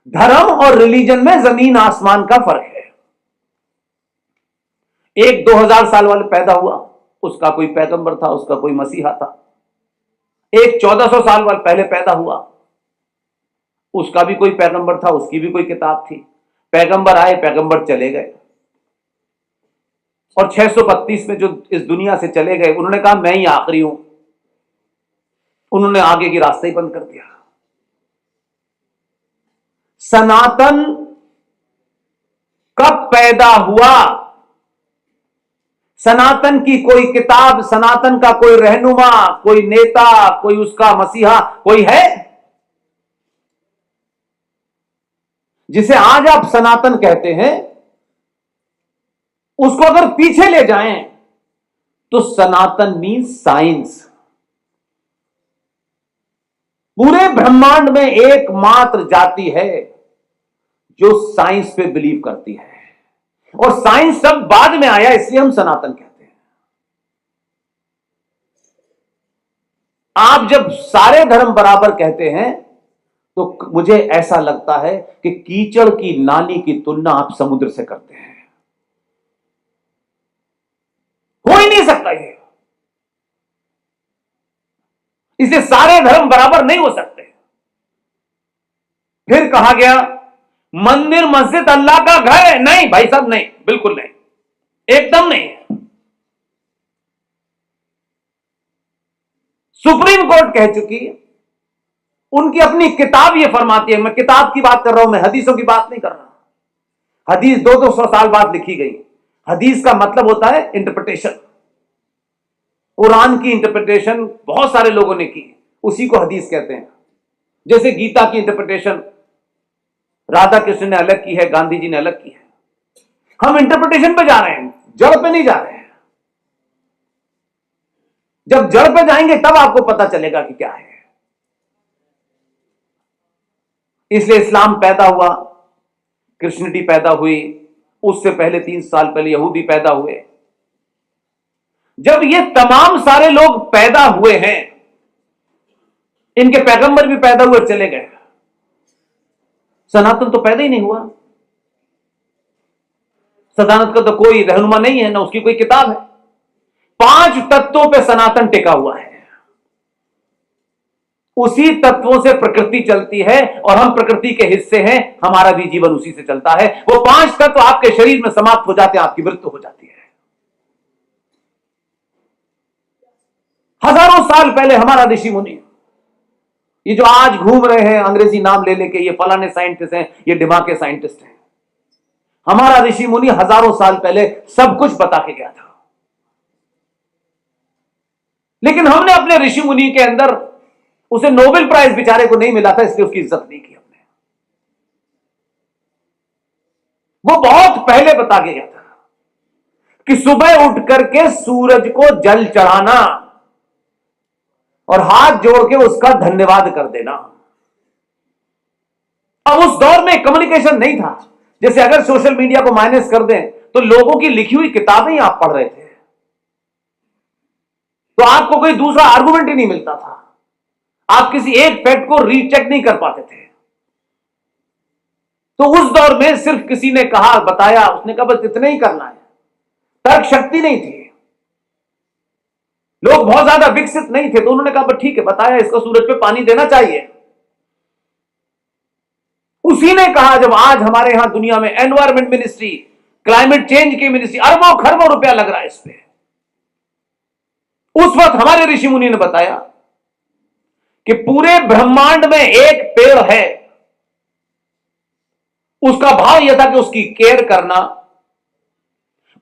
धर्म और रिलीजन में जमीन आसमान का फर्क है। एक 2000 साल वाले पैदा हुआ, उसका कोई पैगंबर था, उसका कोई मसीहा था। एक 1400 साल वाले पहले पैदा हुआ, उसका भी कोई पैगंबर था, उसकी भी कोई किताब थी। पैगंबर आए, पैगंबर चले गए, और 632 में जो इस दुनिया से चले गए, उन्होंने कहा मैं ही आखिरी हूं। उन्होंने आगे की रास्ते ही बंद कर दिया। सनातन कब पैदा हुआ? सनातन की कोई किताब, सनातन का कोई रहनुमा, कोई नेता, कोई उसका मसीहा कोई है जिसे आज आप सनातन कहते हैं? उसको अगर पीछे ले जाएं तो सनातन मीन्स साइंस। पूरे ब्रह्मांड में एकमात्र जाति है जो साइंस पे बिलीव करती है, और साइंस सब बाद में आया, इसलिए हम सनातन कहते हैं। आप जब सारे धर्म बराबर कहते हैं तो मुझे ऐसा लगता है कि कीचड़ की नाली की तुलना आप समुद्र से करते हैं। हो ही नहीं सकता ये, इसलिए सारे धर्म बराबर नहीं हो सकते। फिर कहा गया मंदिर मस्जिद अल्लाह का घर है। नहीं भाई साहब, नहीं, बिल्कुल नहीं, एकदम नहीं। सुप्रीम कोर्ट कह चुकी है, उनकी अपनी किताब ये फरमाती है। मैं किताब की बात कर रहा हूं, मैं हदीसों की बात नहीं कर रहा। हदीस 200 साल बाद लिखी गई। हदीस का मतलब होता है इंटरप्रिटेशन। कुरान की इंटरप्रिटेशन बहुत सारे लोगों ने की, उसी को हदीस कहते हैं। जैसे गीता की इंटरप्रिटेशन राधा कृष्ण ने अलग की है, गांधी जी ने अलग की है। हम इंटरप्रिटेशन पे जा रहे हैं, जड़ पे नहीं जा रहे हैं। जब जड़ पे जाएंगे तब आपको पता चलेगा कि क्या है। इसलिए इस्लाम पैदा हुआ, क्रिश्चियनिटी पैदा हुई, उससे पहले 3 साल पहले यहूदी पैदा हुए। जब ये तमाम सारे लोग पैदा हुए हैं, इनके पैगंबर भी पैदा हुए चले गए, सनातन तो पैदा ही नहीं हुआ। सनातन का तो कोई रहनुमा नहीं है, ना उसकी कोई किताब है। 5 तत्वों पे सनातन टिका हुआ है। उसी तत्वों से प्रकृति चलती है और हम प्रकृति के हिस्से हैं, हमारा भी जीवन उसी से चलता है। वो 5 तत्व आपके शरीर में समाप्त हो जाते हैं, आपकी मृत्यु हो जाती है। हजारों साल पहले हमारा ऋषि मुनि, ये जो आज घूम रहे हैं अंग्रेजी नाम ले लेके, ये फलाने साइंटिस्ट हैं, ये दिमाग के साइंटिस्ट हैं, हमारा ऋषि मुनि हजारों साल पहले सब कुछ बता के गया था। लेकिन हमने अपने ऋषि मुनि के अंदर, उसे नोबेल प्राइज बेचारे को नहीं मिला था, इसलिए उसकी इज्जत नहीं की हमने। वो बहुत पहले बता के गया था कि सुबह उठ करके सूरज को जल चढ़ाना और हाथ जोड़ के उसका धन्यवाद कर देना। अब उस दौर में कम्युनिकेशन नहीं था। जैसे अगर सोशल मीडिया को माइनस कर दें तो लोगों की लिखी हुई किताबें ही आप पढ़ रहे थे, तो आपको कोई दूसरा आर्गुमेंट ही नहीं मिलता था। आप किसी एक फैक्ट को रीचेक नहीं कर पाते थे। तो उस दौर में सिर्फ किसी ने कहा, बताया, उसने कहा बस इतना ही करना है। तर्क शक्ति नहीं थी, लोग बहुत ज्यादा विकसित नहीं थे, तो उन्होंने कहा बस ठीक है, बताया, इसको सूरज पे पानी देना चाहिए। उसी ने कहा, जब आज हमारे यहां दुनिया में एनवायरमेंट मिनिस्ट्री, क्लाइमेट चेंज की मिनिस्ट्री, अरबों खरबों रुपया लग रहा है इस पे, उस वक्त हमारे ऋषि मुनि ने बताया कि पूरे ब्रह्मांड में एक पेड़ है, उसका भाव यह था कि उसकी केयर करना,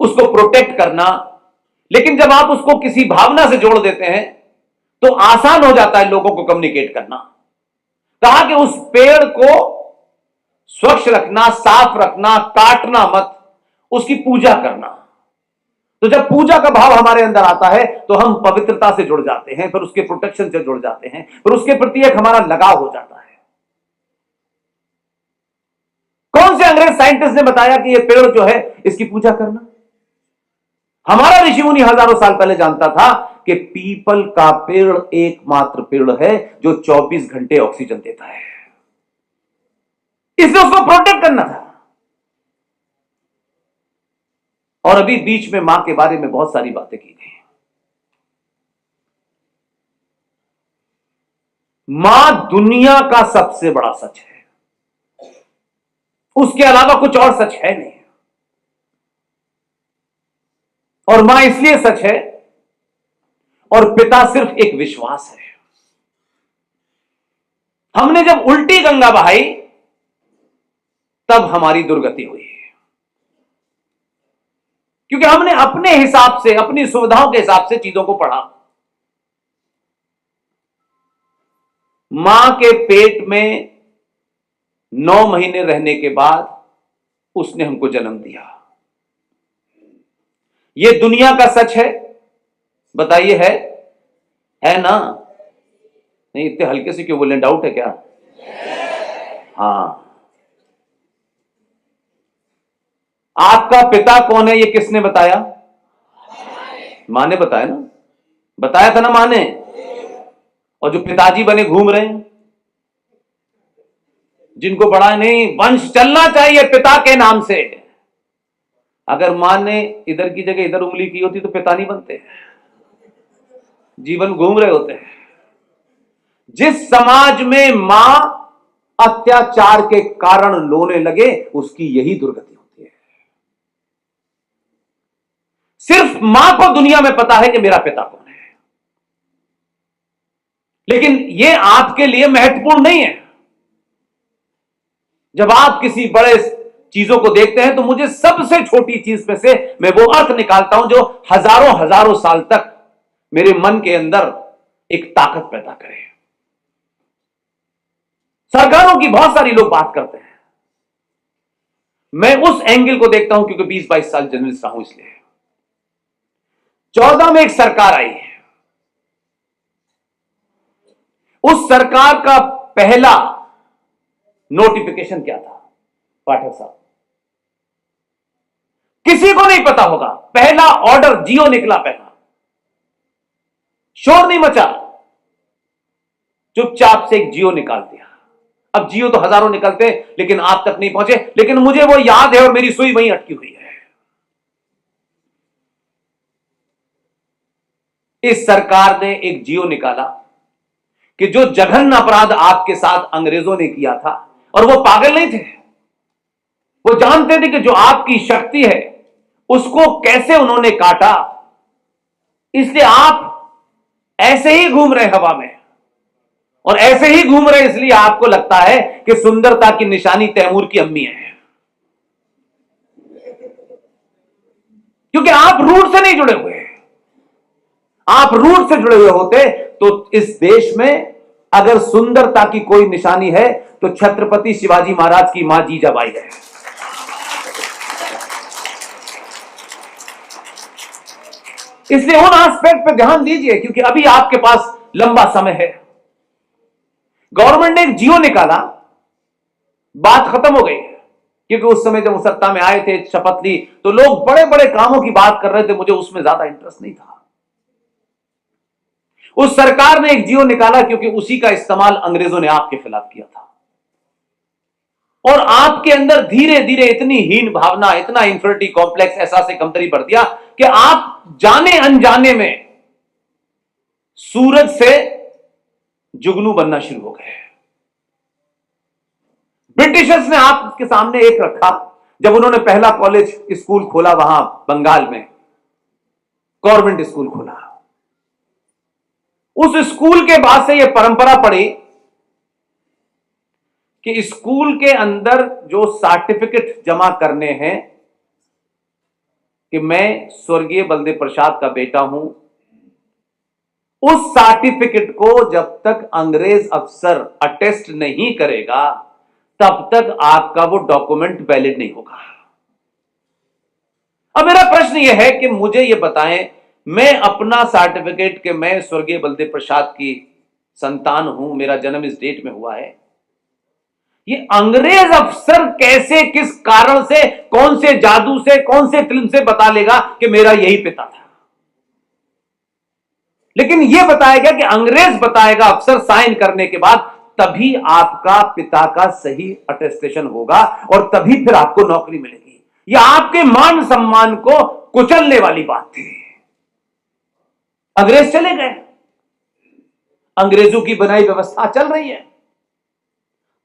उसको प्रोटेक्ट करना। लेकिन जब आप उसको किसी भावना से जोड़ देते हैं तो आसान हो जाता है लोगों को कम्युनिकेट करना। कहा कि उस पेड़ को स्वच्छ रखना, साफ रखना, काटना मत, उसकी पूजा करना। तो जब पूजा का भाव हमारे अंदर आता है तो हम पवित्रता से जुड़ जाते हैं, फिर उसके प्रोटेक्शन से जुड़ जाते हैं, फिर उसके प्रति एक हमारा लगाव हो जाता है। कौन से अंग्रेज साइंटिस्ट ने बताया कि यह पेड़ जो है इसकी पूजा करना? हमारा ऋषि मुनि हजारों साल पहले जानता था कि पीपल का पेड़ एकमात्र पेड़ है जो 24 घंटे ऑक्सीजन देता है। इसलिए उसको प्रोटेक्ट करना था। और अभी बीच में मां के बारे में बहुत सारी बातें की गई। मां दुनिया का सबसे बड़ा सच है, उसके अलावा कुछ और सच है नहीं। और मां इसलिए सच है और पिता सिर्फ एक विश्वास है। हमने जब उल्टी गंगा बहाई तब हमारी दुर्गति हुई, क्योंकि हमने अपने हिसाब से, अपनी सुविधाओं के हिसाब से चीजों को पढ़ा। मां के पेट में 9 महीने रहने के बाद उसने हमको जन्म दिया। यह दुनिया का सच है, बताइए है ना? नहीं, इतने हल्के से क्यों बोले? डाउट है क्या? हाँ। आपका पिता कौन है, ये किसने बताया? मां ने बताया ना, बताया था ना मां ने। और जो पिताजी बने घूम रहे हैं, जिनको पढ़ा नहीं, वंश चलना चाहिए पिता के नाम से। अगर मां ने इधर की जगह इधर उंगली की होती तो पिता नहीं बनते, जीवन घूम रहे होते हैं। जिस समाज में मां अत्याचार के कारण रोने लगे, उसकी यही दुर्गति होती है। सिर्फ मां को दुनिया में पता है कि मेरा पिता कौन है, लेकिन यह आपके लिए महत्वपूर्ण नहीं है। जब आप किसी बड़े चीजों को देखते हैं तो मुझे सबसे छोटी चीज में से मैं वो अर्थ निकालता हूं जो हजारों हजारों साल तक मेरे मन के अंदर एक ताकत पैदा करे। सरकारों की बहुत सारी लोग बात करते हैं, मैं उस एंगल को देखता हूं क्योंकि 20-22 साल जर्नलिस्ट रहा हूं। इसलिए 14 में एक सरकार आई, उस सरकार का पहला नोटिफिकेशन क्या था? पाठक साहब, किसी को नहीं पता होगा। पहला ऑर्डर जियो निकला, पहला शोर नहीं मचा, चुपचाप से एक जियो निकाल दिया। अब जियो तो हजारों निकलते हैं लेकिन आप तक नहीं पहुंचे, लेकिन मुझे वो याद है और मेरी सुई वहीं अटकी हुई है। इस सरकार ने एक जियो निकाला कि जो जघन्य अपराध आपके साथ अंग्रेजों ने किया था, और वो पागल नहीं थे, वो जानते थे कि जो आपकी शक्ति है उसको कैसे उन्होंने काटा। इसलिए आप ऐसे ही घूम रहे हवा में, और ऐसे ही घूम रहे इसलिए आपको लगता है कि सुंदरता की निशानी तैमूर की अम्मी है, क्योंकि आप रूट से नहीं जुड़े हुए। आप रूट से जुड़े हुए होते तो इस देश में अगर सुंदरता की कोई निशानी है तो छत्रपति शिवाजी महाराज की मां जीजाबाई है। इसलिए उन एस्पेक्ट पे ध्यान दीजिए, क्योंकि अभी आपके पास लंबा समय है। गवर्नमेंट ने एक जियो निकाला, बात खत्म हो गई, क्योंकि उस समय जब वो सत्ता में आए थे, शपथ ली, तो लोग बड़े बड़े कामों की बात कर रहे थे, मुझे उसमें ज्यादा इंटरेस्ट नहीं था। उस सरकार ने एक जियो निकाला क्योंकि उसी का इस्तेमाल अंग्रेजों ने आपके खिलाफ किया था, और आपके अंदर धीरे धीरे इतनी हीन भावना, इतना इंफिनिटी कॉम्प्लेक्स, ऐसा से कमतरी बढ़ दिया कि आप जाने अनजाने में सूरज से जुगनू बनना शुरू हो गए। ब्रिटिशर्स ने आपके सामने एक रखा, जब उन्होंने पहला कॉलेज स्कूल खोला वहां बंगाल में, गवर्नमेंट स्कूल खोला। उस स्कूल के बाद से यह परंपरा पड़ी कि स्कूल के अंदर जो सर्टिफिकेट जमा करने हैं कि मैं स्वर्गीय बलदेव प्रसाद का बेटा हूं, उस सर्टिफिकेट को जब तक अंग्रेज अफसर अटेस्ट नहीं करेगा तब तक आपका वो डॉक्यूमेंट वैलिड नहीं होगा। अब मेरा प्रश्न यह है कि मुझे यह बताएं, मैं अपना सर्टिफिकेट कि मैं स्वर्गीय बलदेव प्रसाद की संतान हूं, मेरा जन्म इस डेट में हुआ है, ये अंग्रेज अफसर कैसे, किस कारण से, कौन से जादू से, कौन से फिल्म से बता लेगा कि मेरा यही पिता था? लेकिन यह बताया गया कि अंग्रेज बताएगा, अफसर साइन करने के बाद तभी आपका पिता का सही अटेस्टेशन होगा और तभी फिर आपको नौकरी मिलेगी। यह आपके मान सम्मान को कुचलने वाली बात थी। अंग्रेज चले गए, अंग्रेजों की बनाई व्यवस्था चल रही है।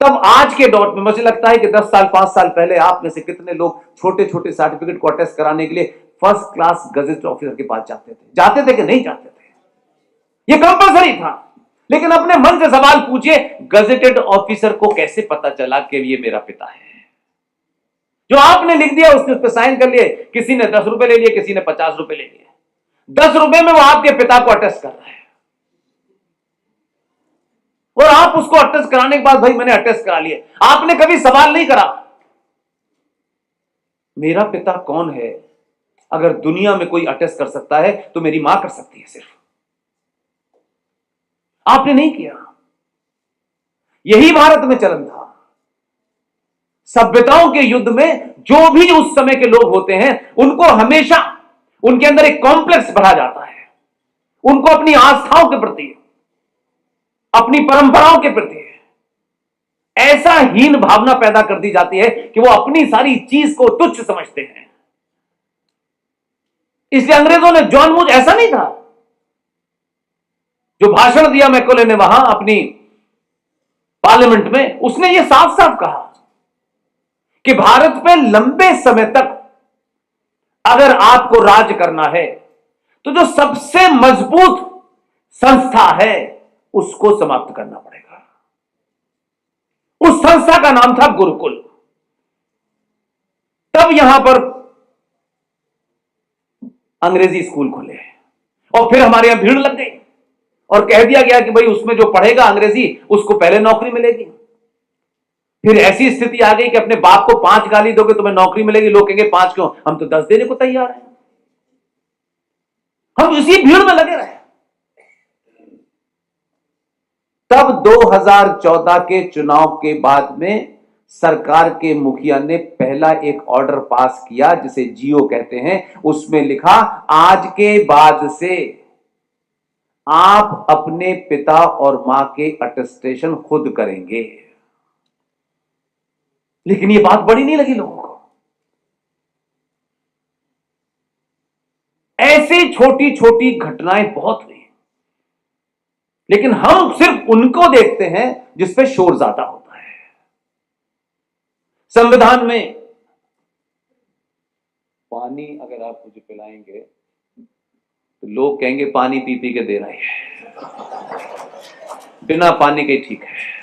तब आज के दौर में मुझे लगता है कि 10 साल 5 साल पहले आप में से कितने लोग छोटे छोटे सर्टिफिकेट को अटेस्ट कराने के लिए फर्स्ट क्लास गजेट ऑफिसर के पास जाते थे कि नहीं जाते थे? यह कंपल्सरी था। लेकिन अपने मन से सवाल पूछिए, गजेटेड ऑफिसर को कैसे पता चला कि ये मेरा पिता है? जो आपने लिख दिया उसने उस पर साइन कर लिए, किसी ने 10 रुपए ले लिए, किसी ने 50 रुपए ले लिए। 10 रुपए में वो आपके पिता को अटेस्ट कर रहा है और आप उसको अटेस्ट कराने के बाद, भाई मैंने अटेस्ट करा लिए, आपने कभी सवाल नहीं करा मेरा पिता कौन है? अगर दुनिया में कोई अटेस्ट कर सकता है तो मेरी मां कर सकती है, सिर्फ आपने नहीं किया। यही भारत में चलन था। सभ्यताओं के युद्ध में जो भी उस समय के लोग होते हैं, उनको हमेशा उनके अंदर एक कॉम्प्लेक्स भरा जाता है। उनको अपनी आस्थाओं के प्रति, अपनी परंपराओं के प्रति ऐसा हीन भावना पैदा कर दी जाती है कि वो अपनी सारी चीज को तुच्छ समझते हैं। इसलिए अंग्रेजों ने जानबूझ, ऐसा नहीं था, जो भाषण दिया मैकोले ने वहां अपनी पार्लियामेंट में, उसने यह साफ साफ कहा कि भारत में लंबे समय तक अगर आपको राज करना है तो जो सबसे मजबूत संस्था है उसको समाप्त करना पड़ेगा। उस संस्था का नाम था गुरुकुल। तब यहां पर अंग्रेजी स्कूल खुले और फिर हमारे यहां भीड़ लग गई और कह दिया गया कि भाई उसमें जो पढ़ेगा अंग्रेजी उसको पहले नौकरी मिलेगी। फिर ऐसी स्थिति आ गई कि अपने बाप को 5 गाली दोगे तुम्हें नौकरी मिलेगी। लोग कहेंगे 5 क्यों, हम तो 10 देने को तैयार हैं। हम इसी भीड़ में लगे रहे। तब 2014 के चुनाव के बाद में सरकार के मुखिया ने पहला एक ऑर्डर पास किया जिसे जियो कहते हैं। उसमें लिखा, आज के बाद से आप अपने पिता और मां के अटेस्टेशन खुद करेंगे। लेकिन यह बात बड़ी नहीं लगी लोगों को। ऐसी छोटी छोटी घटनाएं बहुत हुई, लेकिन हम सिर्फ उनको देखते हैं जिस पे शोर ज्यादा होता है। संविधान में पानी अगर आप मुझे पिलाएंगे तो लोग कहेंगे पानी पी पी के दे रहे हैं, बिना पानी के ठीक है।